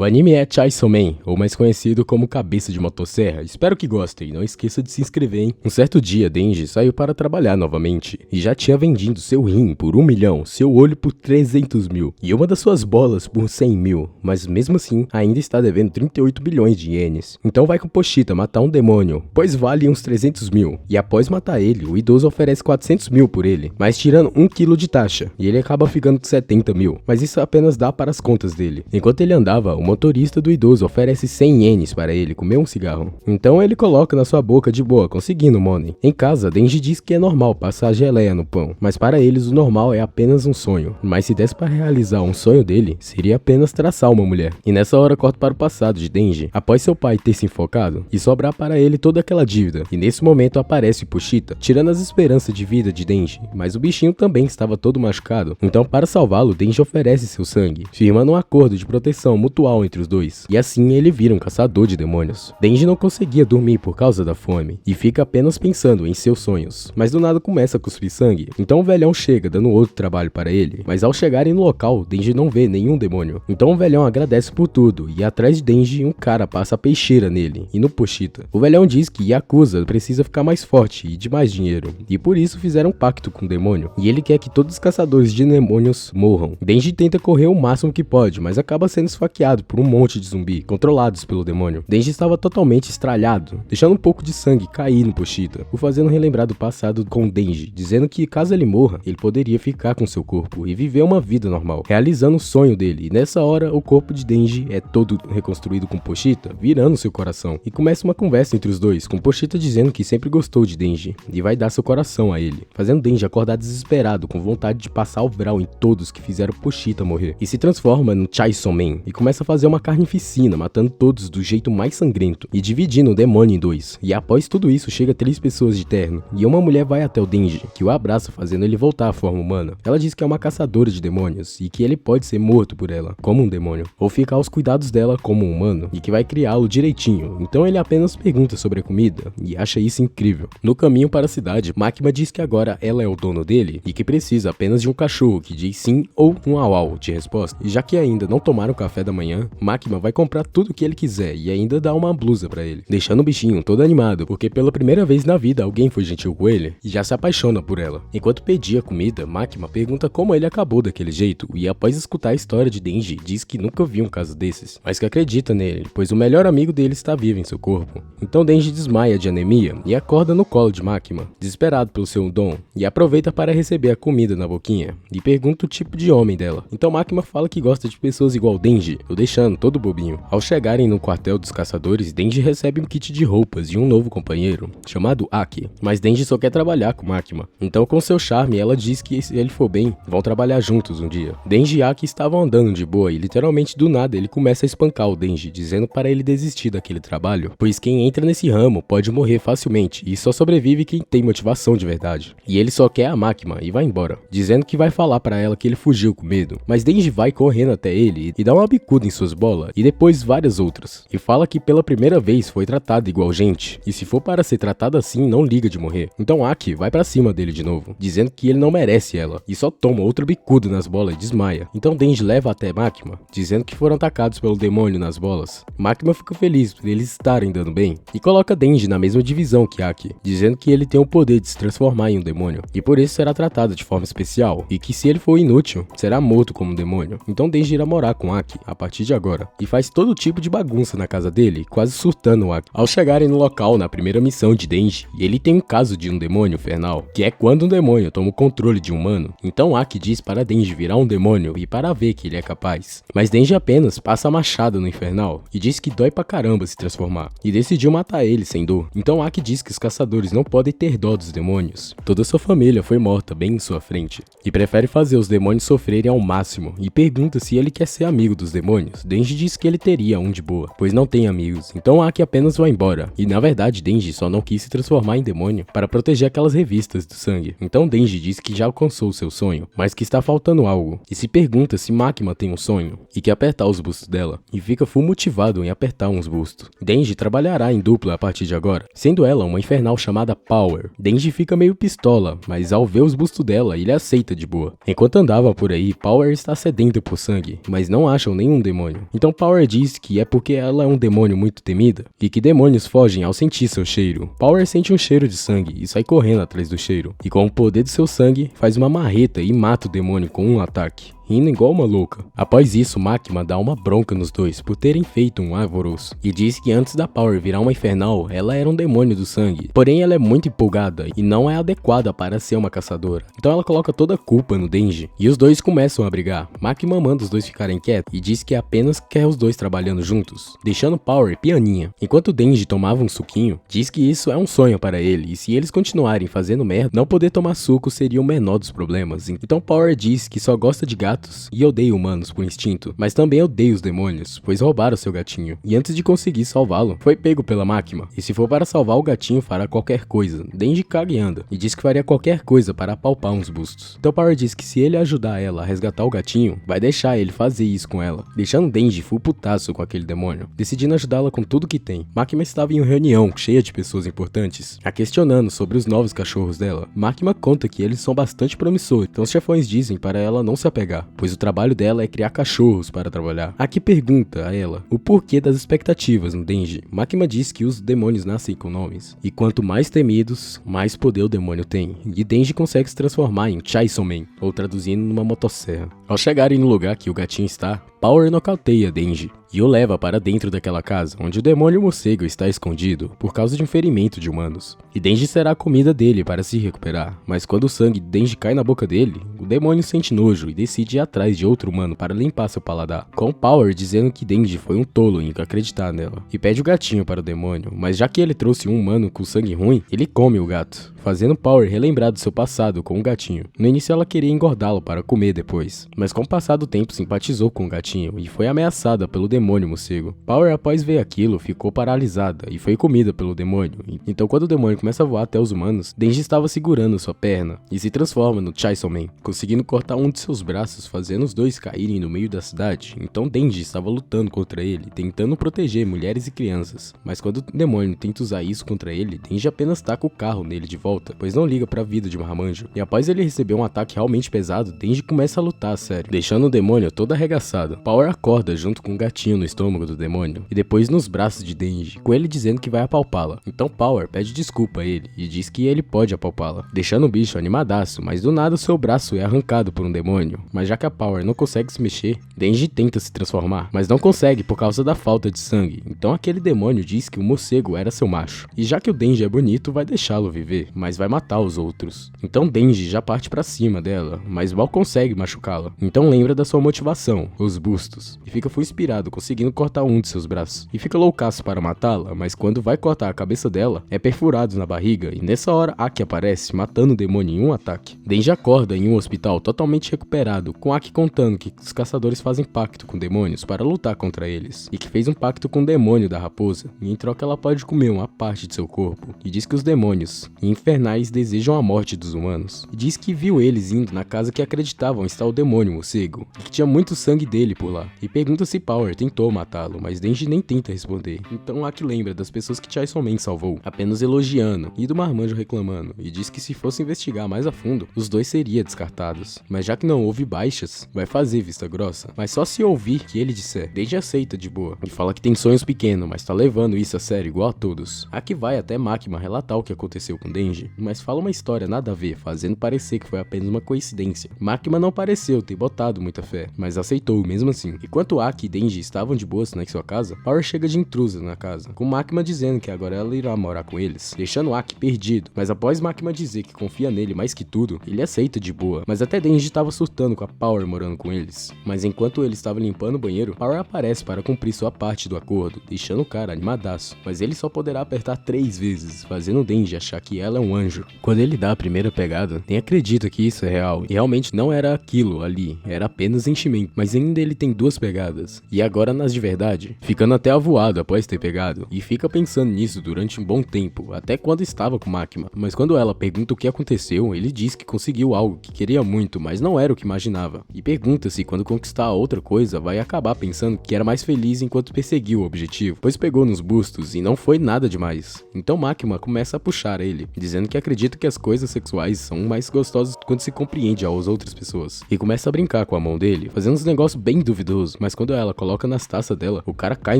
O anime é Chainsaw Man, ou mais conhecido como Cabeça de Motosserra. Espero que gostem, não esqueça de se inscrever, hein? Um certo dia, Denji saiu para trabalhar novamente, e já tinha vendido seu rim por 1 milhão, seu olho por 300 mil, e uma das suas bolas por 100 mil, mas mesmo assim, ainda está devendo 38 bilhões de ienes. Então vai com Pochita matar um demônio, pois vale uns 300 mil, e após matar ele, o idoso oferece 400 mil por ele, mas tirando 1 quilo de taxa, e ele acaba ficando com 70 mil, mas isso apenas dá para as contas dele. Enquanto ele andava, o motorista do idoso oferece 100 ienes para ele comer um cigarro. Então ele coloca na sua boca de boa, conseguindo money. Em casa, Denji diz que é normal passar geleia no pão, mas para eles o normal é apenas um sonho. Mas se desse para realizar um sonho dele, seria apenas traçar uma mulher. E nessa hora corta para o passado de Denji, após seu pai ter se enfocado e sobrar para ele toda aquela dívida. E nesse momento aparece Pochita, tirando as esperanças de vida de Denji, mas o bichinho também estava todo machucado. Então para salvá-lo, Denji oferece seu sangue, firmando um acordo de proteção mutual entre os dois, e assim ele vira um caçador de demônios. Denji não conseguia dormir por causa da fome, e fica apenas pensando em seus sonhos, mas do nada começa a cuspir sangue, então o velhão chega dando outro trabalho para ele, mas ao chegarem no local, Denji não vê nenhum demônio. Então o velhão agradece por tudo, e atrás de Denji um cara passa a peixeira nele, e no Pochita. O velhão diz que Yakuza precisa ficar mais forte e de mais dinheiro, e por isso fizeram um pacto com o demônio, e ele quer que todos os caçadores de demônios morram. Denji tenta correr o máximo que pode, mas acaba sendo esfaqueado por um monte de zumbi, controlados pelo demônio. Denji estava totalmente estralhado, deixando um pouco de sangue cair no Pochita, o fazendo relembrar do passado com Denji, dizendo que caso ele morra, ele poderia ficar com seu corpo e viver uma vida normal, realizando o sonho dele. E nessa hora, o corpo de Denji é todo reconstruído com Pochita, virando seu coração. E começa uma conversa entre os dois, com Pochita dizendo que sempre gostou de Denji, e vai dar seu coração a ele, fazendo Denji acordar desesperado, com vontade de passar o Vral em todos que fizeram Pochita morrer. E se transforma no Chainsaw Man, e começa a fazer uma carnificina, matando todos do jeito mais sangrento, e dividindo o demônio em dois. E após tudo isso, chega 3 pessoas de terno, e uma mulher vai até o Denji, que o abraça fazendo ele voltar à forma humana. Ela diz que é uma caçadora de demônios, e que ele pode ser morto por ela, como um demônio, ou ficar aos cuidados dela como um humano, e que vai criá-lo direitinho. Então ele apenas pergunta sobre a comida, e acha isso incrível. No caminho para a cidade, Makima diz que agora ela é o dono dele, e que precisa apenas de um cachorro que diz sim ou um au-au de resposta. E já que ainda não tomaram café da manhã, Makima vai comprar tudo o que ele quiser e ainda dá uma blusa pra ele, deixando o bichinho todo animado, porque pela primeira vez na vida alguém foi gentil com ele e já se apaixona por ela. Enquanto pedia comida, Makima pergunta como ele acabou daquele jeito, e após escutar a história de Denji, diz que nunca viu um caso desses, mas que acredita nele, pois o melhor amigo dele está vivo em seu corpo. Então Denji desmaia de anemia e acorda no colo de Makima, desesperado pelo seu dom, e aproveita para receber a comida na boquinha, e pergunta o tipo de homem dela. Então Makima fala que gosta de pessoas igual Denji, o deixando todo bobinho. Ao chegarem no quartel dos caçadores, Denji recebe um kit de roupas de um novo companheiro, chamado Aki, mas Denji só quer trabalhar com Makima. Então com seu charme, ela diz que se ele for bem, vão trabalhar juntos um dia. Denji e Aki estavam andando de boa e literalmente do nada ele começa a espancar o Denji, dizendo para ele desistir daquele trabalho, pois quem entra nesse ramo pode morrer facilmente e só sobrevive quem tem motivação de verdade. E ele só quer a Makima e vai embora, dizendo que vai falar para ela que ele fugiu com medo. Mas Denji vai correndo até ele e dá uma bicuda em suas bolas e depois várias outras, e fala que pela primeira vez foi tratado igual gente, e se for para ser tratado assim, não liga de morrer. Então Aki vai pra cima dele de novo, dizendo que ele não merece ela, e só toma outra bicuda nas bolas e desmaia. Então Denji leva até Makima, dizendo que foram atacados pelo demônio nas bolas. Makima fica feliz por eles estarem dando bem, e coloca Denji na mesma divisão que Aki, dizendo que ele tem o poder de se transformar em um demônio, e por isso será tratado de forma especial, e que se ele for inútil, será morto como um demônio. Então Denji irá morar com Aki a partir de agora, e faz todo tipo de bagunça na casa dele, quase surtando o Aki. Ao chegarem no local na primeira missão de Denji, ele tem um caso de um demônio infernal, que é quando um demônio toma o controle de um humano. Então Aki diz para Denji virar um demônio e para ver que ele é capaz. Mas Denji apenas passa a machada no infernal e diz que dói pra caramba se transformar, e decidiu matar ele sem dor. Então Aki diz que os caçadores não podem ter dó dos demônios. Toda sua família foi morta bem em sua frente, e prefere fazer os demônios sofrerem ao máximo, e pergunta se ele quer ser amigo dos demônios. Denji diz que ele teria um de boa, pois não tem amigos. Então Aki apenas vai embora, e na verdade Denji só não quis se transformar em demônio para proteger aquelas revistas do sangue. Então Denji diz que já alcançou seu sonho, mas que está faltando algo, e se pergunta se Makima tem um sonho, e quer apertar os bustos dela, e fica full motivado em apertar uns bustos. Denji trabalhará em dupla a partir de agora, sendo ela uma infernal chamada Power. Denji fica meio pistola, mas ao ver os bustos dela, ele aceita de boa. Enquanto andava por aí, Power está sedenta por sangue, mas não acham nenhum demônio. demônio. Então Power diz que é porque ela é um demônio muito temida e que demônios fogem ao sentir seu cheiro. Power sente um cheiro de sangue e sai correndo atrás do cheiro, e com o poder do seu sangue faz uma marreta e mata o demônio com um ataque, rindo igual uma louca. Após isso, Makima dá uma bronca nos dois por terem feito um alvoroço e diz que antes da Power virar uma infernal, ela era um demônio do sangue. Porém, ela é muito empolgada e não é adequada para ser uma caçadora. Então ela coloca toda a culpa no Denji e os dois começam a brigar. Makima manda os dois ficarem quietos e diz que apenas quer os dois trabalhando juntos, deixando Power pianinha. Enquanto Denji tomava um suquinho, diz que isso é um sonho para ele e se eles continuarem fazendo merda, não poder tomar suco seria o menor dos problemas. Então Power diz que só gosta de gatos e odeia humanos por instinto, mas também odeia os demônios, pois roubaram seu gatinho. E antes de conseguir salvá-lo, foi pego pela Makima. E se for para salvar o gatinho, fará qualquer coisa. Denji caga e anda, e diz que faria qualquer coisa para apalpar uns bustos. Então Power diz que se ele ajudar ela a resgatar o gatinho, vai deixar ele fazer isso com ela, deixando Denji full putaço com aquele demônio, decidindo ajudá-la com tudo que tem. Makima estava em uma reunião cheia de pessoas importantes, a questionando sobre os novos cachorros dela. Makima conta que eles são bastante promissores, então os chefões dizem para ela não se apegar, pois o trabalho dela é criar cachorros para trabalhar. Aki pergunta a ela o porquê das expectativas no Denji. Makima diz que os demônios nascem com nomes, e quanto mais temidos, mais poder o demônio tem, e Denji consegue se transformar em Chainsaw Man, ou traduzindo numa motosserra. Ao chegarem no lugar que o gatinho está, Power nocauteia Denji e o leva para dentro daquela casa, onde o demônio morcego está escondido por causa de um ferimento de humanos. E Denji será a comida dele para se recuperar, mas quando o sangue de Denji cai na boca dele, o demônio sente nojo e decide ir atrás de outro humano para limpar seu paladar, com Power dizendo que Denji foi um tolo em acreditar nela, e pede o gatinho para o demônio, mas já que ele trouxe um humano com sangue ruim, ele come o gato, fazendo Power relembrar do seu passado com o gatinho. No início ela queria engordá-lo para comer depois, mas com o passar do tempo simpatizou com o gatinho e foi ameaçada pelo demônio morcego. Power, após ver aquilo, ficou paralisada e foi comida pelo demônio. Então quando o demônio começa a voar até os humanos, Denji estava segurando sua perna e se transforma no Chainsaw Man, conseguindo cortar um de seus braços, fazendo os dois caírem no meio da cidade. Então Denji estava lutando contra ele, tentando proteger mulheres e crianças, mas quando o demônio tenta usar isso contra ele, Denji apenas taca o carro nele de volta, pois não liga para a vida de Marmanjo. E após ele receber um ataque realmente pesado, Denji começa a lutar a sério, deixando o demônio todo arregaçado. Power acorda junto com um gatinho no estômago do demônio e depois nos braços de Denji, com ele dizendo que vai apalpá-la. Então Power pede desculpa a ele e diz que ele pode apalpá-la, deixando o bicho animadaço, mas do nada seu braço é arrancado por um demônio. Mas já que a Power não consegue se mexer, Denji tenta se transformar, mas não consegue por causa da falta de sangue. Então aquele demônio diz que o morcego era seu macho, e já que o Denji é bonito, vai deixá-lo viver, mas vai matar os outros. Então Denji já parte pra cima dela, mas mal consegue machucá-la. Então lembra da sua motivação, os bustos, e fica full inspirado, conseguindo cortar um de seus braços. E fica loucaço para matá-la, mas quando vai cortar a cabeça dela, é perfurado na barriga, e nessa hora Aki aparece, matando o demônio em um ataque. Denji acorda em um hospital totalmente recuperado, com Aki contando que os caçadores fazem pacto com demônios para lutar contra eles, e que fez um pacto com o demônio da raposa, e em troca ela pode comer uma parte de seu corpo, e diz que os demônios infernais desejam a morte dos humanos, e diz que viu eles indo na casa que acreditavam estar o demônio morcego, e que tinha muito sangue dele por lá, e pergunta se Power tentou matá-lo, mas Denji nem tenta responder. Então Aki lembra das pessoas que Chainsaw Man salvou, apenas elogiando, e do Marmanjo reclamando, e diz que se fosse investigar mais a fundo, os dois seriam descartados, mas já que não houve baixas, vai fazer vista grossa, mas só se ouvir que ele disser. Denji aceita de boa, e fala que tem sonhos pequenos, mas tá levando isso a sério igual a todos. Aki vai até Makima relatar o que aconteceu com Denji, mas fala uma história nada a ver, fazendo parecer que foi apenas uma coincidência. Makima não pareceu ter botado muita fé, mas aceitou mesmo assim. Enquanto Aki e Denji estavam de boas na sua casa, Power chega de intrusa na casa, com Makima dizendo que agora ela irá morar com eles, deixando Aki perdido, mas após Makima dizer que confia nele mais que tudo, ele aceita de boa, mas até Denji estava surtando com a Power morando com eles. Mas enquanto ele estava limpando o banheiro, Power aparece para cumprir sua parte do acordo, deixando o cara animadaço, mas ele só poderá apertar 3 vezes, fazendo Denji achar que ela é um anjo. Quando ele dá a primeira pegada, nem acredita que isso é real, e realmente não era aquilo ali, era apenas enchimento, mas ainda ele tem 2 pegadas, e agora nas de verdade, ficando até avoado após ter pegado, e fica pensando nisso durante um bom tempo, até quando estava com Makima, mas quando ela pergunta o que aconteceu, ele diz que conseguiu algo que queria muito, mas não era o que imaginava, e pergunta se quando conquistar outra coisa, vai acabar pensando que era mais feliz enquanto perseguiu o objetivo, pois pegou nos bustos e não foi nada demais. Então Makima começa a puxar ele, dizendo que acredita que as coisas sexuais são mais gostosas quando se compreende às outras pessoas, e começa a brincar com a mão dele, fazendo uns negócios bem bem duvidoso, mas quando ela coloca nas taças dela, o cara cai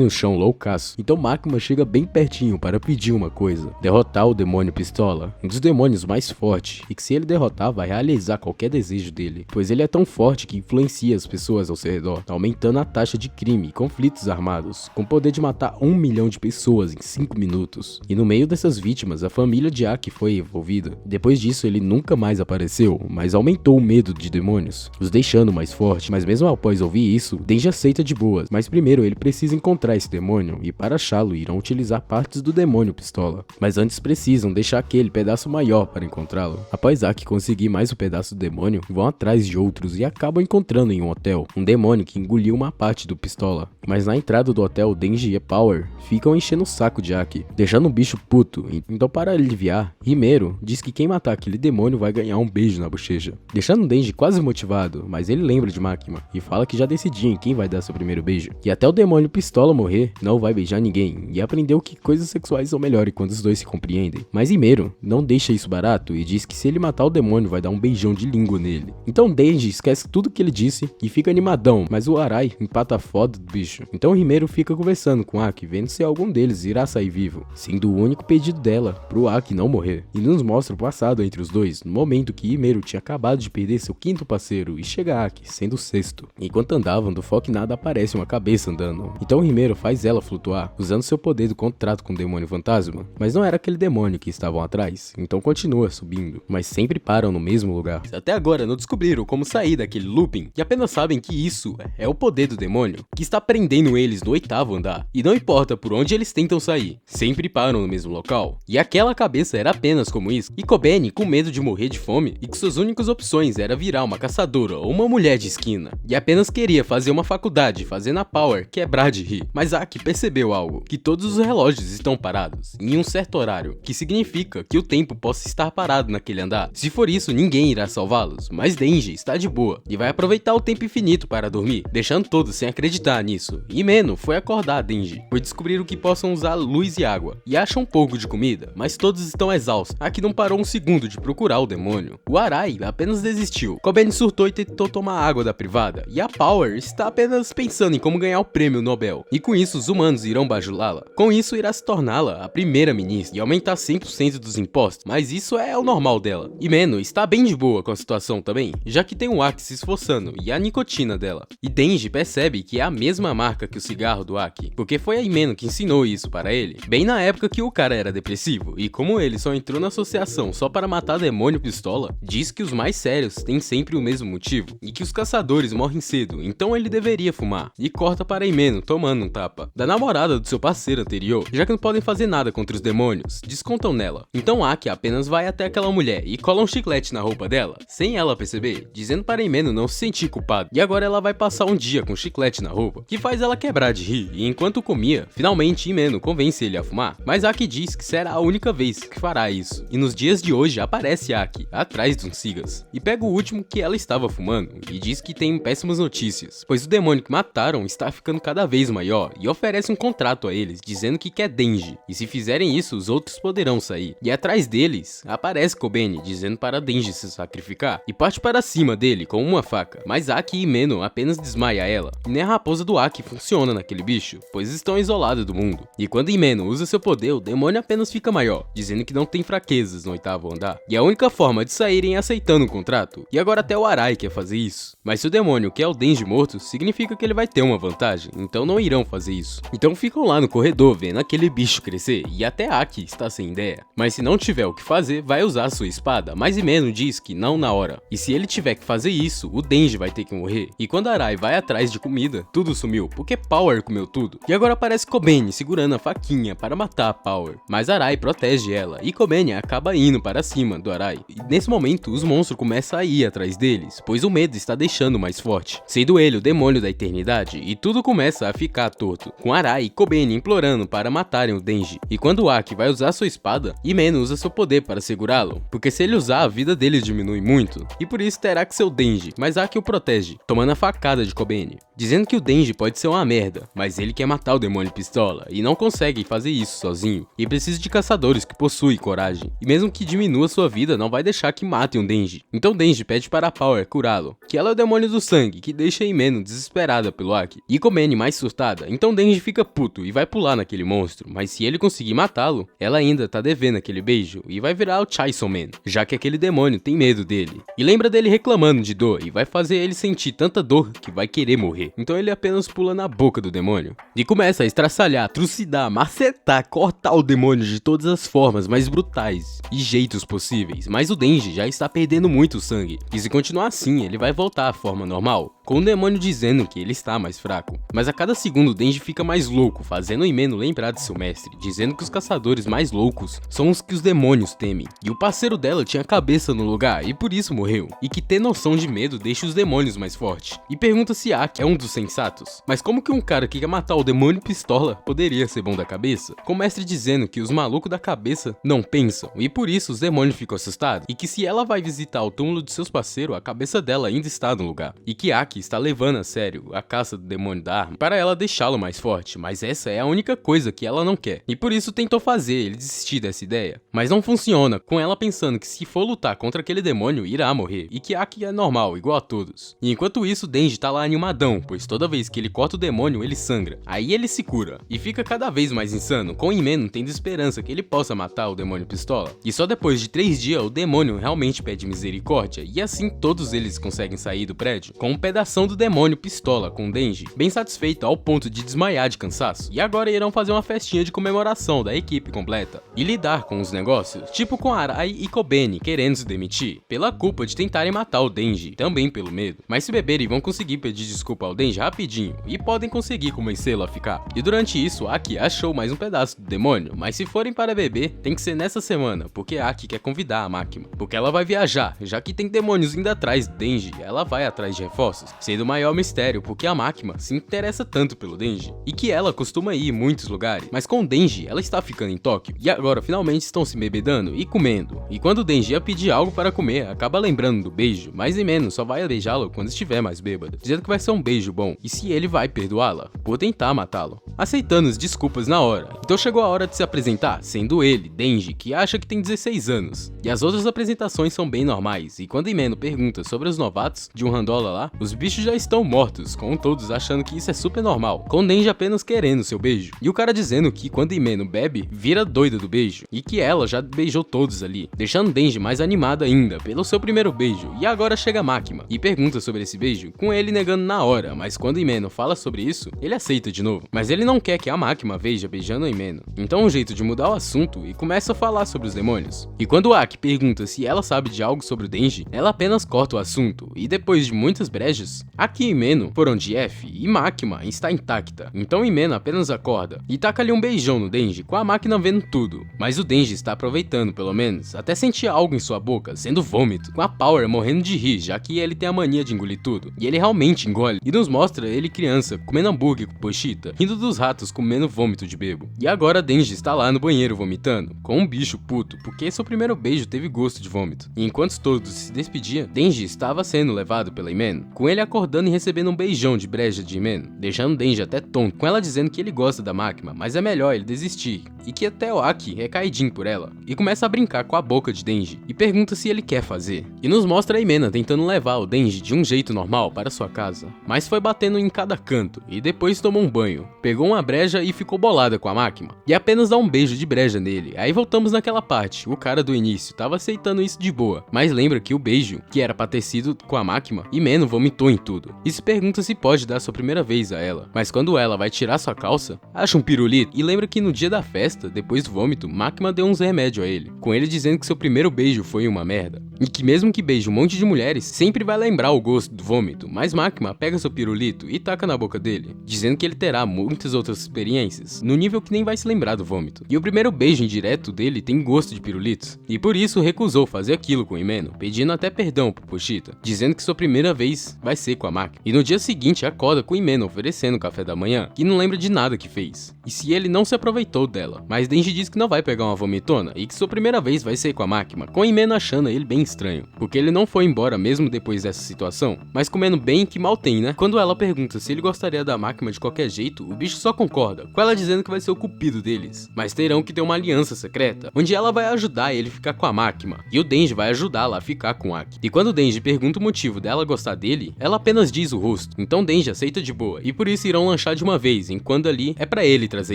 no chão loucaço. Então Makima chega bem pertinho para pedir uma coisa: derrotar o demônio pistola, um dos demônios mais fortes, e que se ele derrotar vai realizar qualquer desejo dele, pois ele é tão forte que influencia as pessoas ao seu redor, aumentando a taxa de crime e conflitos armados, com o poder de matar 1 milhão de pessoas em 5 minutos. E no meio dessas vítimas, a família de Aki foi envolvida. Depois disso, ele nunca mais apareceu, mas aumentou o medo de demônios, os deixando mais fortes. Mas mesmo após ouvir isso, Denji aceita de boas, mas primeiro ele precisa encontrar esse demônio, e para achá-lo irão utilizar partes do demônio pistola. Mas antes precisam deixar aquele pedaço maior para encontrá-lo. Após Aki conseguir mais um pedaço do demônio, vão atrás de outros e acabam encontrando em um hotel um demônio que engoliu uma parte do pistola. Mas na entrada do hotel, Denji e Power ficam enchendo o saco de Aki, deixando o bicho puto. Então, para aliviar, Himeru diz que quem matar aquele demônio vai ganhar um beijo na bochecha, deixando Denji quase motivado. Mas ele lembra de Makima e fala que já decidiu em quem vai dar seu primeiro beijo, e até o demônio pistola morrer, não vai beijar ninguém, e aprendeu que coisas sexuais são melhores quando os dois se compreendem. Mas Himeru não deixa isso barato e diz que se ele matar o demônio vai dar um beijão de língua nele. Então Denji esquece tudo que ele disse e fica animadão, mas o Arai empata foda do bicho. Então Himeru fica conversando com Aki, vendo se algum deles irá sair vivo, sendo o único pedido dela pro Aki não morrer. E nos mostra o passado entre os dois, no momento que Himeru tinha acabado de perder seu quinto parceiro e chega Aki, sendo o sexto. Enquanto andavam, do foco nada aparece uma cabeça andando. Então Himeru faz ela flutuar, usando seu poder do contrato com o demônio fantasma, mas não era aquele demônio que estavam atrás, então continua subindo, mas sempre param no mesmo lugar. Até agora não descobriram como sair daquele looping, e apenas sabem que isso é o poder do demônio, que está prendendo eles no 8º andar, e não importa por onde eles tentam sair, sempre param no mesmo local. E aquela cabeça era apenas como isso, e Kobeni, com medo de morrer de fome, e que suas únicas opções era virar uma caçadora ou uma mulher de esquina, e apenas queria fazer uma faculdade, fazendo a Power quebrar de rir. Mas Aki percebeu algo, que todos os relógios estão parados, em um certo horário, que significa que o tempo possa estar parado naquele andar. Se for isso, ninguém irá salvá-los, mas Denji está de boa, e vai aproveitar o tempo infinito para dormir, deixando todos sem acreditar nisso. E Meno foi acordar Denji, pois descobriram que possam usar luz e água, e acham um pouco de comida, mas todos estão exaustos. Aki não parou um segundo de procurar o demônio. O Arai apenas desistiu. Kobeni surtou e tentou tomar água da privada, e a Power está apenas pensando em como ganhar o prêmio Nobel, e com isso os humanos irão bajulá-la. Com isso irá se torná-la a primeira ministra e aumentar 100% dos impostos, mas isso é o normal dela. E Meno está bem de boa com a situação também, já que tem o Aki se esforçando e a nicotina dela. E Denji percebe que é a mesma marca que o cigarro do Aki, porque foi a Himeno que ensinou isso para ele, bem na época que o cara era depressivo, e como ele só entrou na associação só para matar demônio pistola, diz que os mais sérios têm sempre o mesmo motivo, e que os caçadores morrem cedo, então ele deveria fumar, e corta para Himeno tomando um tapa da namorada do seu parceiro anterior, já que não podem fazer nada contra os demônios, descontam nela. Então Aki apenas vai até aquela mulher e cola um chiclete na roupa dela, sem ela perceber, dizendo para Himeno não se sentir culpado, e agora ela vai passar um dia com chiclete na roupa, que faz ela quebrar de rir, e enquanto comia, finalmente Himeno convence ele a fumar, mas Aki diz que será a única vez que fará isso, e nos dias de hoje aparece Aki, atrás de uns cigas, e pega o último que ela estava fumando, e diz que tem péssimas notícias, pois o demônio que mataram está ficando cada vez maior, e oferece um contrato a eles, dizendo que quer Denji, e se fizerem isso, os outros poderão sair, e atrás deles, aparece Kobeni, dizendo para Denji se sacrificar, e parte para cima dele com uma faca, mas Aki e Himeno apenas desmaia ela, e nem a raposa do Aki funciona naquele bicho, pois estão isolados do mundo, e quando Himeno usa seu poder, o demônio apenas fica maior, dizendo que não tem fraquezas no 8º andar, e a única forma de saírem é aceitando o contrato, e agora até o Arai quer fazer isso, mas se o demônio quer o Denji morto, significa que ele vai ter uma vantagem, então não irão fazer isso, então ficam lá no corredor vendo aquele bicho crescer, e até Aki está sem ideia, mas se não tiver o que fazer, vai usar sua espada, mas Himeno diz que não na hora, e se ele tiver que fazer isso, o Denji vai ter que morrer, e quando Arai vai atrás de comida, tudo sumiu, porque Power comeu tudo, e agora aparece Kobeni segurando a faquinha para matar a Power, mas Arai protege ela, e Kobeni acaba indo para cima do Arai, e nesse momento os monstros começam a ir atrás deles, pois o medo está deixando mais forte, sendo ele o demônio da eternidade, e tudo começa a ficar torto, com Arai e Kobeni implorando para matarem o Denji, e quando Aki vai usar sua espada, Himeno usa seu poder para segurá-lo, porque se ele usar, a vida dele diminui muito, e por isso terá que ser o Denji, mas Aki o protege, tomando a facada de Kobeni. dizendo que o Denji pode ser uma merda, mas ele quer matar o demônio pistola e não consegue fazer isso sozinho, e precisa de caçadores que possuem coragem, e mesmo que diminua sua vida, não vai deixar que matem o Denji. Então Denji pede para a Power curá-lo, que ela é o demônio do sangue, que deixa Himeno desesperada pelo Aki. E como Annie mais surtada, então Denji fica puto e vai pular naquele monstro, mas se ele conseguir matá-lo, ela ainda tá devendo aquele beijo e vai virar o Chainsaw Man, já que aquele demônio tem medo dele. E lembra dele reclamando de dor e vai fazer ele sentir tanta dor que vai querer morrer. Então ele apenas pula na boca do demônio e começa a estraçalhar, trucidar, macetar, cortar o demônio de todas as formas mais brutais e jeitos possíveis. Mas o Denji já está perdendo muito sangue e se continuar assim, ele vai voltar à forma normal, com o demônio dizendo que ele está mais fraco. Mas a cada segundo o Denji fica mais louco, fazendo Himeno lembrar de seu mestre, dizendo que os caçadores mais loucos são os que os demônios temem. E o parceiro dela tinha a cabeça no lugar e por isso morreu. E que ter noção de medo deixa os demônios mais fortes. E pergunta se Aki é um dos sensatos. Mas como que um cara que quer matar o demônio pistola poderia ser bom da cabeça? Com o mestre dizendo que os malucos da cabeça não pensam, e por isso os demônios ficam assustados. E que se ela vai visitar o túmulo de seus parceiros, a cabeça dela ainda está no lugar. E que Aki está levando a sério a caça do demônio da arma para ela deixá-lo mais forte, mas essa é a única coisa que ela não quer. E por isso tentou fazer ele desistir dessa ideia. Mas não funciona, com ela pensando que se for lutar contra aquele demônio, irá morrer. E que Aki é normal, igual a todos. E enquanto isso, Denji tá lá animadão, pois toda vez que ele corta o demônio, ele sangra. Aí ele se cura. E fica cada vez mais insano, com Himeno tendo esperança que ele possa matar o demônio pistola. E só depois de 3 dias, o demônio realmente pede misericórdia. E assim todos eles conseguem sair do prédio, com um pedação do demônio pistola com Denji, bem satisfeito ao ponto de desmaiar de cansaço. E agora irão fazer uma festinha de comemoração da equipe completa. E lidar com os negócios, tipo com Arai e Kobeni querendo se demitir, pela culpa de tentarem matar o Denji, também pelo medo. Mas se beberem vão conseguir pedir desculpa ao Denji rapidinho, e podem conseguir convencê-lo a ficar. E durante isso, Aki achou mais um pedaço do demônio, mas se forem para beber, tem que ser nessa semana, porque Aki quer convidar a Makima, porque ela vai viajar, já que tem demônios indo atrás do Denji, ela vai atrás de reforços, sendo o maior mistério porque a Makima se interessa tanto pelo Denji, e que ela costuma ir em muitos lugares, mas com o Denji ela está ficando em Tóquio, e agora finalmente estão se bebedando e comendo, e quando o Denji ia pedir algo para comer, acaba lembrando do beijo, mas Himeno só vai beijá-lo quando estiver mais bêbado, dizendo que vai ser um beijo bom, e se ele vai perdoá-la, por tentar matá-lo, aceitando as desculpas na hora. Então chegou a hora de se apresentar, sendo ele, Denji, que acha que tem 16 anos, e as outras apresentações são bem normais, e quando Himeno pergunta sobre os novatos de um randola lá, os bichos já estão mortos, com todos achando que isso é super normal, com Denji apenas querendo seu beijo, e o cara dizendo que quando Himeno bebe, vira doida do beijo, e que ela já beijou todos ali, deixando Denji mais animado ainda pelo seu primeiro beijo. E agora chega Makima e pergunta sobre esse beijo, com ele negando na hora, mas quando Himeno fala sobre isso, ele aceita de novo, mas ele não quer que a Makima veja beijando Himeno, então um jeito de mudar o assunto e começa a falar sobre os demônios. E quando Aki pergunta se ela sabe de algo sobre o Denji, ela apenas corta o assunto, e depois de muitas brejas, Aki e Himeno foram de F e Makima está intacta, então Himeno apenas acorda e taca-lhe um beijão no Denji, com a máquina vendo tudo, mas o Denji está aproveitando pelo menos, até sentir algo em sua boca, sendo vômito, com a Power morrendo de rir, já que ele tem a mania de engolir tudo, e ele realmente engole, e nos mostra ele criança, comendo hambúrguer com Pochita, rindo dos ratos comendo vômito de bebo. E agora Denji está lá no banheiro vomitando, com um bicho puto, porque seu primeiro beijo teve gosto de vômito. E enquanto todos se despediam, Denji estava sendo levado pela Himeno, com ele acordando e recebendo um beijão de breja de Himeno, deixando Denji até tonto, com ela dizendo que ele gosta da Makima, mas é melhor ele desistir, e que até o Aki é caidinho por ela, e começa a brincar com a boca de Denji, e pergunta se ele quer fazer. E nos mostra a Himeno tentando levar o Denji de um jeito normal para sua casa, mas foi batendo em cada canto, e depois tomou um banho, pegou uma breja e ficou bolada com a Makima, e apenas dá um beijo de breja nele. Aí voltamos naquela parte, o cara do início tava aceitando isso de boa, mas lembra que o beijo, que era pra ter sido com a Makima, Himeno vomitou em tudo, e se pergunta se pode dar sua primeira vez a ela, mas quando ela vai tirar sua calça, acha um pirulito, e lembra que no dia da festa, depois do vômito, Makima deu uns remédios a ele, com ele dizendo que seu primeiro beijo foi uma merda, e que mesmo que beije um monte de mulheres, sempre vai lembrar o gosto do vômito, mas Makima pega seu pirulito e taca na boca dele, dizendo que ele terá muitas outras experiências, no nível que nem vai se lembrar do vômito. E o primeiro beijo indireto dele tem gosto de pirulitos, e por isso recusou fazer aquilo com Himeno, pedindo até perdão pro Pochita, dizendo que sua primeira vez vai ser com a Makima. E no dia seguinte acorda com Himeno oferecendo o café da manhã, que não lembra de nada que fez, e se ele não se aproveitou dela, mas Denji diz que não vai pegar uma vomitona, e que sua primeira vez vai ser com a Makima, com Himeno achando ele bem estranho, porque ele não foi embora mesmo depois dessa situação, mas comendo bem que mal tem, né? quando ela pergunta se ele gostaria da Makima de qualquer jeito, o bicho só concorda, com ela dizendo que vai ser o cupido deles. Mas terão que ter uma aliança secreta, onde ela vai ajudar ele a ficar com a Makima, e o Denji vai ajudá-la a ficar com Aki. E quando o Denji pergunta o motivo dela gostar dele, ela apenas diz o rosto. Então Denji aceita de boa, e por isso irão lanchar de uma vez, enquanto ali é pra ele trazer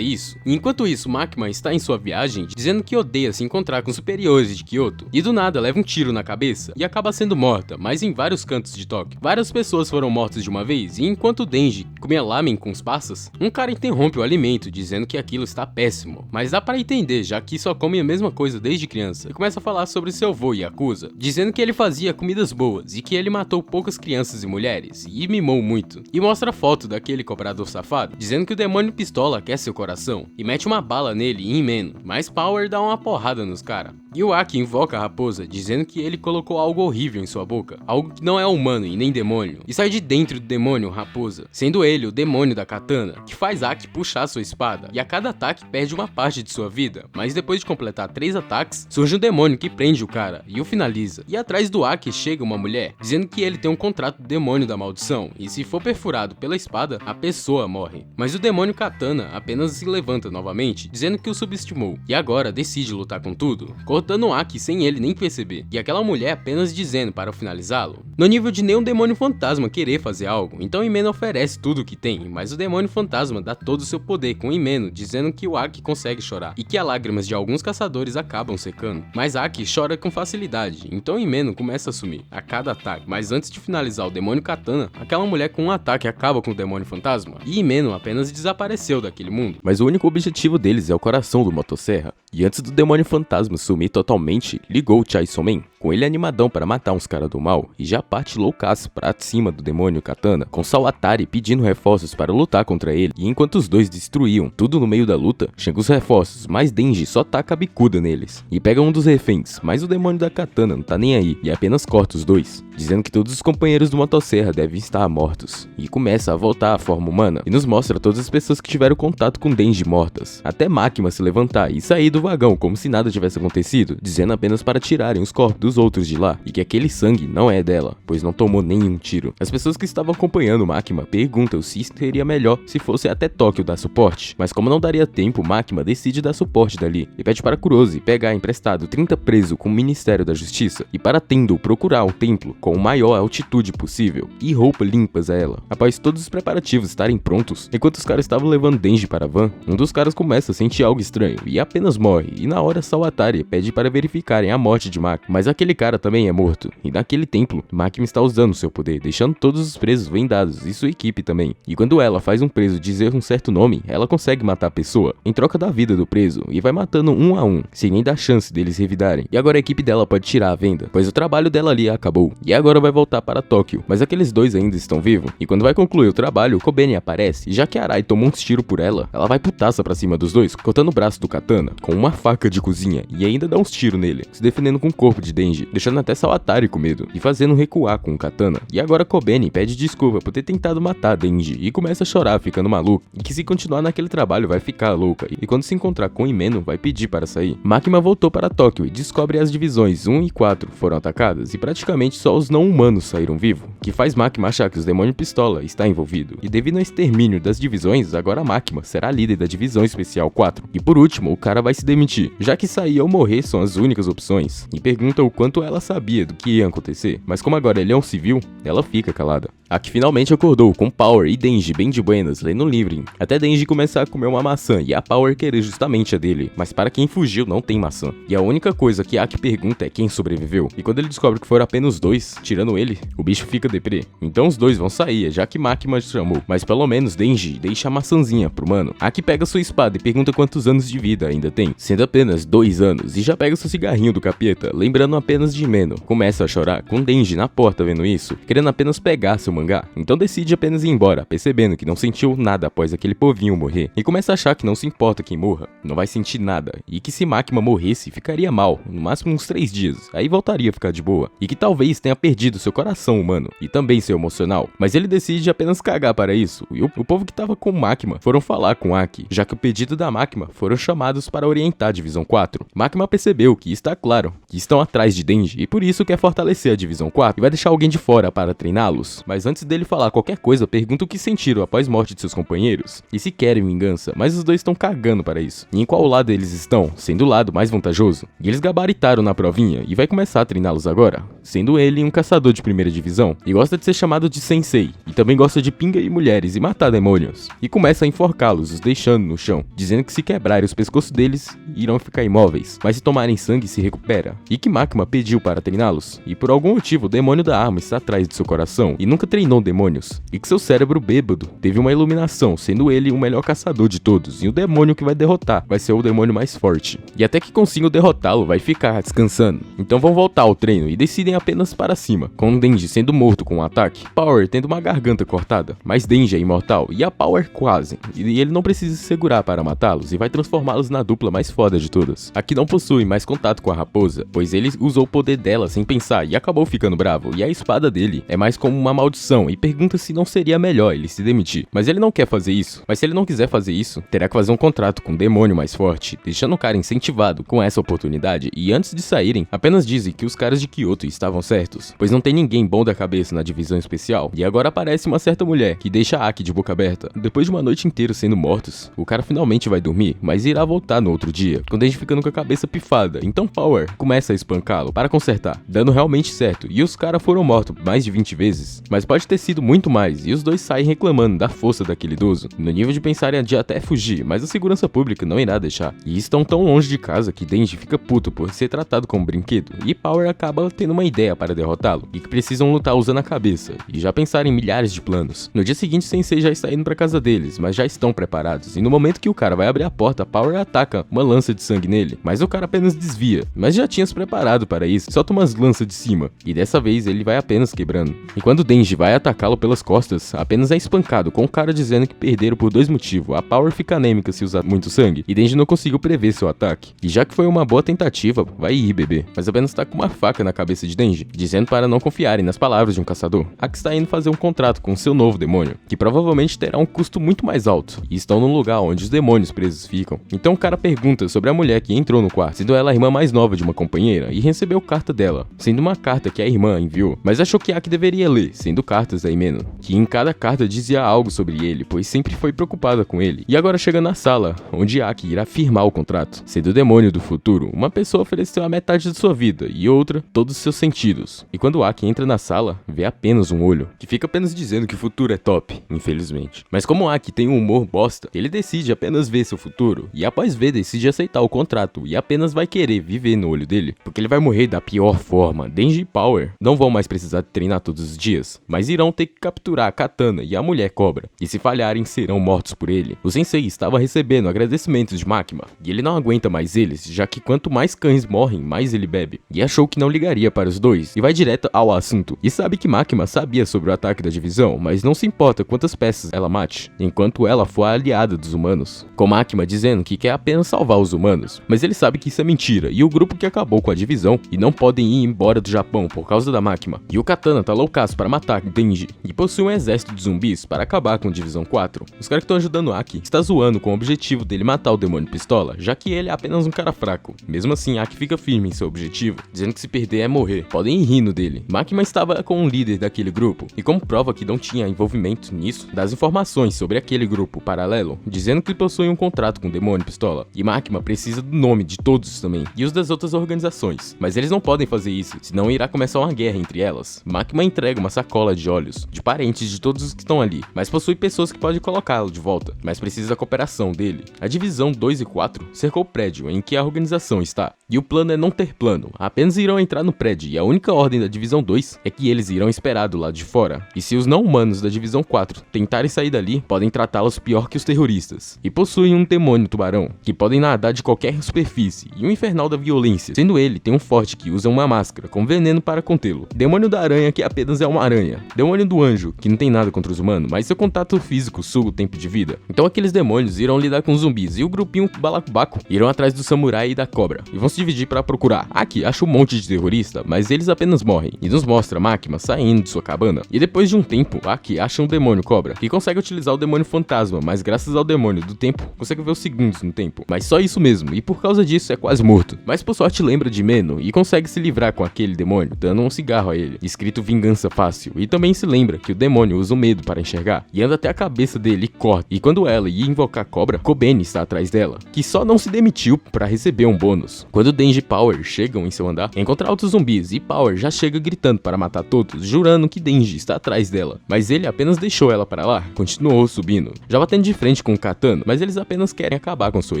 isso. E enquanto isso, Makima está em sua viagem, dizendo que odeia se encontrar com superiores de Kyoto, e do nada leva um tiro na cabeça, e acaba sendo morta, mas em vários cantos de Tóquio. Várias pessoas foram mortas de uma vez, e enquanto Denji comia lamen com os passas, um cara interrompe o alimento, dizendo que aquilo está péssimo. Mas dá pra entender, já que só come a mesma coisa desde criança, e começa a falar sobre seu avô Yakuza, dizendo que ele fazia comidas boas, e que ele matou poucas crianças e mulheres, e mimou muito. E mostra a foto daquele cobrador safado, dizendo que o demônio pistola quer seu coração, e mete uma bala nele em Meno, mas Power dá uma porrada nos cara. E o Aki invoca a raposa, dizendo que ele colocou algo horrível em sua boca, algo que não é humano e nem demônio, e sai de dentro do demônio raposa, sendo ele o demônio da katana, que faz Aki puxar sua espada, e a cada ataque perde uma parte de sua vida, mas depois de completar 3 ataques, surge um demônio que prende o cara e o finaliza. E atrás do Aki chega uma mulher, dizendo que ele tem um contrato do demônio da maldição, e se for perfurado pela espada, a pessoa morre. Mas o demônio katana apenas se levanta novamente, dizendo que o subestimou, e agora decide lutar com tudo, cortando o Aki sem ele nem perceber, e aquela mulher apenas dizendo para finalizá-lo, no nível de nenhum demônio fantasma querer fazer algo. Então Himeno oferece tudo o que tem, mas o demônio fantasma dá todo o seu poder com Himeno, dizendo que o Aki consegue chorar, e que as lágrimas de alguns caçadores acabam secando. Mas Aki chora com facilidade, então Himeno começa a sumir a cada ataque, mas antes de finalizar o demônio katana, aquela mulher com um ataque acaba com o demônio fantasma, e Himeno apenas desapareceu daquele mundo. Mas o único objetivo deles é o coração do Motosserra, e antes do demônio fantasma sumir totalmente, ligou o Chainsaw Man, com ele animadão para matar uns caras do mal, e já parte loucaço pra cima do demônio katana, com Sawatari pedindo reforços para lutar contra ele, e enquanto os dois destruíam tudo no meio da luta, chegam os reforços, mas Denji só taca a bicuda neles, e pega um dos reféns, mas o demônio da katana não tá nem aí, e apenas corta os dois, dizendo que todos os companheiros do Motosserra devem estar mortos, e começa a voltar à forma humana, e nos mostra todas as pessoas que tiveram contato com Denji mortas, até Makima se levantar e sair do vagão como se nada tivesse acontecido, dizendo apenas para tirarem os corpos dos outros de lá, e que aquele sangue não é dela, pois não tomou nenhum tiro. As pessoas que estavam acompanhando Makima perguntam se seria melhor se fosse até Tóquio dar suporte, mas como não daria tempo, Makima decide dar suporte dali, e pede para Kurose pegar emprestado 30 presos com o Ministério da Justiça, e para Tendo procurar um templo com a maior altitude possível, e roupas limpas a ela. Após todos os preparativos estarem prontos, enquanto os caras estavam levando Denji para a van, um dos caras começa a sentir algo estranho, e apenas morre, e na hora Sawatari pede para verificarem a morte de Makima, mas aquele cara também é morto, e naquele templo, Makima está usando seu poder, deixando todos os presos vendados, e sua equipe também, e quando ela faz um preso dizer um certo nome, ela consegue matar a pessoa, em troca da vida do preso, e vai matando um a um, sem nem dar chance deles revidarem, e agora a equipe dela pode tirar a venda, pois o trabalho dela ali acabou, e agora vai voltar para Tóquio, mas aqueles dois ainda estão vivos, e quando vai concluir o trabalho, Kobeni aparece, e já que Arai tomou uns tiros por ela vai putaça pra cima dos dois, cortando o braço do katana, com uma faca de cozinha, e ainda dá uns tiros nele, se defendendo com o corpo de Denji, deixando até Sawatari com medo, e fazendo recuar com o katana, e agora Kobeni pede desculpa por ter tentado matar Denji, e começa a chorar ficando maluco, e que se continuar naquele trabalho vai ficar louca, e quando se encontrar com Himeno vai pedir para sair. Makima voltou para Tóquio e descobre as divisões 1 e 4 foram atacadas, e praticamente só os não-humanos saíram vivos, que faz Makima achar que os demônios pistola está envolvido, e devido ao extermínio das divisões, agora Makima será líder da divisão especial 4, e por último, o cara vai se demitir, já que sair ou morrer são as únicas opções, e pergunta o quanto ela sabia do que ia acontecer, mas como agora ele é um civil, ela fica calada. Aki finalmente acordou, com Power e Denji bem de buenas, lendo um livro, até Denji começar a comer uma maçã e a Power querer justamente a dele, mas para quem fugiu não tem maçã, e a única coisa que Aki pergunta é quem sobreviveu, e quando ele descobre que foram apenas dois, tirando ele, o bicho fica deprê, então os dois vão sair, já que Makima chamou, mas pelo menos Denji deixa a maçãzinha pro mano. Aki pega sua espada e pergunta quantos anos de vida ainda tem, sendo apenas 2 anos, e já pega seu cigarrinho do capeta, lembrando apenas de Himeno, começa a chorar, com Denji na porta vendo isso, querendo apenas pegar seu mangá, então decide apenas ir embora, percebendo que não sentiu nada após aquele povinho morrer, e começa a achar que não se importa quem morra, não vai sentir nada, e que se Makima morresse ficaria mal, no máximo uns 3 dias, aí voltaria a ficar de boa, e que talvez tenha perdido seu coração humano, e também seu emocional, mas ele decide apenas cagar para isso, e o povo que tava com Makima foram falar com Aki, já que o pedido da Makima foram chamados para orientar a Divisão 4. Makima percebeu que está claro, que estão atrás de Denji, e por isso quer fortalecer a Divisão 4, e vai deixar alguém de fora para treiná-los, mas antes dele falar qualquer coisa, perguntam o que sentiram após a morte de seus companheiros e se querem vingança, mas os dois estão cagando para isso. E em qual lado eles estão, sendo o lado mais vantajoso. E eles gabaritaram na provinha e vai começar a treiná-los agora, sendo ele um caçador de primeira divisão e gosta de ser chamado de sensei, e também gosta de pinga e mulheres e matar demônios. E começa a enforcá-los, os deixando no chão, dizendo que se quebrarem os pescoços deles, irão ficar imóveis, mas se tomarem sangue se recupera. E que Makima pediu para treiná-los, e por algum motivo o demônio da arma está atrás de seu coração e nunca treinou demônios, e que seu cérebro bêbado teve uma iluminação, sendo ele o melhor caçador de todos, e o demônio que vai derrotar vai ser o demônio mais forte. E até que consigam derrotá-lo, vai ficar descansando. Então vão voltar ao treino e decidem apenas para cima, com Denji sendo morto com um ataque, Power tendo uma garganta cortada, mas Denji é imortal e a Power quase, e ele não precisa se segurar para matá-los e vai transformá-los na dupla mais foda de todas. Aqui não possui mais contato com a raposa, pois ele usou o poder dela sem pensar e acabou ficando bravo, e a espada dele é mais como uma maldição e pergunta se não seria melhor ele se demitir. Mas ele não quer fazer isso, mas se ele não quiser fazer isso, terá que fazer um contrato com um demônio mais forte, deixando o cara incentivado com essa oportunidade, e antes de saírem, apenas dizem que os caras de Kyoto estavam certos, pois não tem ninguém bom da cabeça na divisão especial, e agora aparece uma certa mulher que deixa Aki de boca aberta. Depois de uma noite inteira sendo mortos, o cara finalmente vai dormir, mas irá voltar no outro dia, com Denji ficando com a cabeça pifada, então Power começa a espancá-lo para consertar, dando realmente certo, e os caras foram mortos mais de 20 vezes, mas pode ter sido muito mais, e os dois saem reclamando da força daquele idoso, no nível de pensarem de até fugir, mas a segurança pública não irá deixar, e estão tão longe de casa que Denji fica puto por ser tratado como brinquedo, e Power acaba tendo uma ideia para derrotá-lo, e que precisam lutar usando a cabeça, e já pensaram em milhares de planos. No dia seguinte, Sensei já está indo pra casa deles, mas já estão preparados, e no momento que o cara vai abrir a porta, Power ataca uma lança de sangue nele, mas o cara apenas desvia, mas já tinha se preparado para isso, solta umas lanças de cima, e dessa vez ele vai apenas quebrando. E quando Denji vai atacá-lo pelas costas, apenas é espancado, com o cara dizendo que perderam por dois motivos, a Power fica anêmica se usar muito sangue, e Denji não conseguiu prever seu ataque, e já que foi uma boa tentativa, vai ir bebê, mas apenas tá com uma faca na cabeça de Denji, dizendo para não confiarem nas palavras de um caçador. Aki está indo fazer um contrato com seu novo demônio, que provavelmente terá um custo muito mais alto, e estão num lugar onde os demônios presos ficam. Então o cara pergunta sobre a mulher que entrou no quarto, sendo ela a irmã mais nova de uma companheira, e recebeu carta dela, sendo uma carta que a irmã enviou, mas achou que Aki deveria ler, sendo cartas da Himeno, que em cada carta dizia algo sobre ele, pois sempre foi preocupada com ele. E agora chega na sala, onde Aki irá firmar o contrato, sendo o demônio do futuro. Uma pessoa ofereceu a metade de sua vida, e outra, todos os seus sentidos. E quando Aki entra na sala, vê apenas um olho, que fica apenas dizendo que o futuro é top, infelizmente. Mas como Aki tem um humor bosta, ele decide apenas ver seu futuro, e após ver, decide aceitar o contrato, e apenas vai querer viver no olho dele, porque ele vai morrer da pior forma. Denji e Power não vão mais precisar treinar todos os dias, mas irão ter que capturar a Katana e a mulher cobra, e se falharem serão mortos por ele. O sensei estava recebendo agradecimentos de Makima, e ele não aguenta mais eles, já que quanto mais cães morrem, mais ele bebe, e achou que não ligaria para os dois, e vai direto ao assunto, e sabe que Makima sabia sobre o ataque da divisão, mas não se importa quantas peças ela mate, enquanto ela for a aliada dos humanos, com Makima dizendo que quer apenas salvar os humanos, mas ele sabe que isso é mentira, e o grupo que acabou com a divisão, e não podem ir embora do Japão por causa da Makima, e o Katana tá loucaço para matar Denji, e possui um exército de zumbis para acabar com a divisão 4. Os caras que estão ajudando Aki está zoando com o objetivo dele matar o demônio pistola, já que ele é apenas um cara fraco. Mesmo assim, Aki fica firme em seu objetivo, dizendo que se perder é morrer. Podem ir rindo dele. Makima estava com um líder daquele grupo, e como prova que não tinha envolvimento nisso, dá as informações sobre aquele grupo paralelo, dizendo que possui um contrato com o demônio pistola, e Makima precisa do nome de todos também, e os das outras organizações, mas eles não podem fazer isso, senão irá começar uma guerra entre elas. Makima entrega uma sacola de olhos, de parentes de todos os que estão ali, mas possui pessoas que podem colocá-lo de volta, mas precisa da cooperação dele. A divisão 2 e 4 cercou o prédio em que a organização está, e o plano é não ter plano, apenas irão entrar no prédio, e a única ordem da divisão 2 é que eles irão esperar do lado de fora, e se os não-humanos da divisão 4 tentarem sair dali, podem tratá-los pior que os terroristas, e possuem um demônio tubarão, que podem nadar de qualquer superfície, e um infernal da violência, sendo ele tem um forte que usa uma máscara com veneno para contê-lo, demônio da aranha que apenas é uma aranha, demônio do anjo, que não tem nada contra os humanos, mas seu contato físico suga o tempo de vida. Então aqueles demônios irão lidar com zumbis, e o grupinho balacobaco irão atrás do samurai e da cobra, e vão se dividir para procurar. Aki acha um monte de terrorista, mas eles apenas morrem, e nos mostra Makima saindo de sua cabana. E depois de um tempo, Aki acha um demônio cobra, que consegue utilizar o demônio fantasma, mas graças ao demônio do tempo, consegue ver os segundos no tempo. Mas só isso mesmo, e por causa disso é quase morto. Mas por sorte lembra de Meno e consegue se livrar com aquele demônio, dando um cigarro a ele, escrito vingança fácil. E também se lembra que o demônio usa o medo para enxergar, e anda até a cabeça dele e corta. E quando ela ia invocar a cobra, Kobeni está atrás dela, que só não se demitiu para receber um bônus. Quando Denji e Power chegam em seu andar, encontra outros zumbis e Power já chega gritando para matar todos, jurando que Denji está atrás dela. Mas ele apenas deixou ela para lá, continuou subindo, já batendo de frente com o Katana, mas eles apenas querem acabar com sua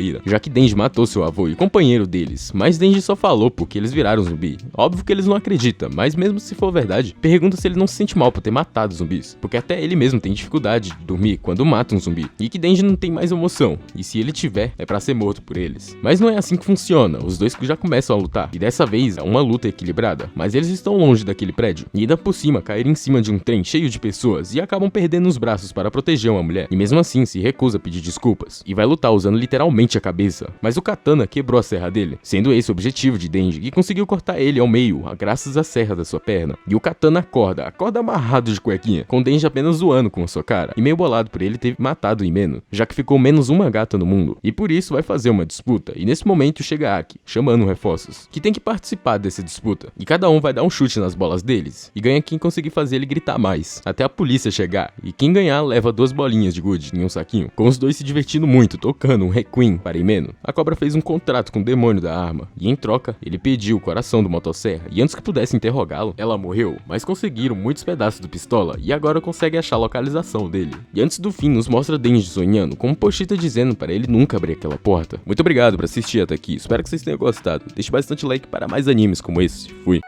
ira, já que Denji matou seu avô e companheiro deles, mas Denji só falou porque eles viraram zumbi. Óbvio que eles não acreditam, mas mesmo se for verdade, pergunta se ele não se sente mal por ter matado zumbis, porque até ele mesmo tem dificuldade de dormir quando mata um zumbi, e que Denji não tem mais emoção, e se ele tiver, é pra ser morto por eles. Mas não é assim que funciona, os dois já começam a lutar, e dessa vez é uma luta equilibrada, mas eles estão longe daquele prédio, e ainda por cima caíram em cima de um trem cheio de pessoas, e acabam perdendo os braços para proteger uma mulher, e mesmo assim se recusa a pedir desculpas, e vai lutar usando literalmente a cabeça, mas o Katana quebrou a serra dele, sendo esse o objetivo de Denji, que conseguiu cortar ele ao meio, graças à serra da sua perna, e o Katana acorda amarrado de cuequinha, com Denji apenas zoando com a sua cara, e meio bolado por ele ter matado o Meno, já que ficou menos uma gata no mundo, e por isso vai fazer uma disputa, e nesse momento chega Aki, chamando reforços, que tem que participar dessa disputa, e cada um vai dar um chute nas bolas deles, e ganha quem conseguir fazer ele gritar mais, até a polícia chegar, e quem ganhar leva 2 bolinhas de gude em um saquinho, com os dois se divertindo muito, tocando um requiem para Meno. A cobra fez um contrato com o demônio da arma, e em troca, ele pediu o coração do motosserra, e antes que pudesse interrogá-lo, ela morreu, mas conseguiram muitos pedaços do pistola, e agora consegue achar a localização dele. E antes do fim, nos mostra Denji sonhando, com um post-it dizendo para ele nunca abrir aquela porta. Muito obrigado por assistir até aqui, espero que vocês tenham gostado, deixe bastante like para mais animes como esse, fui!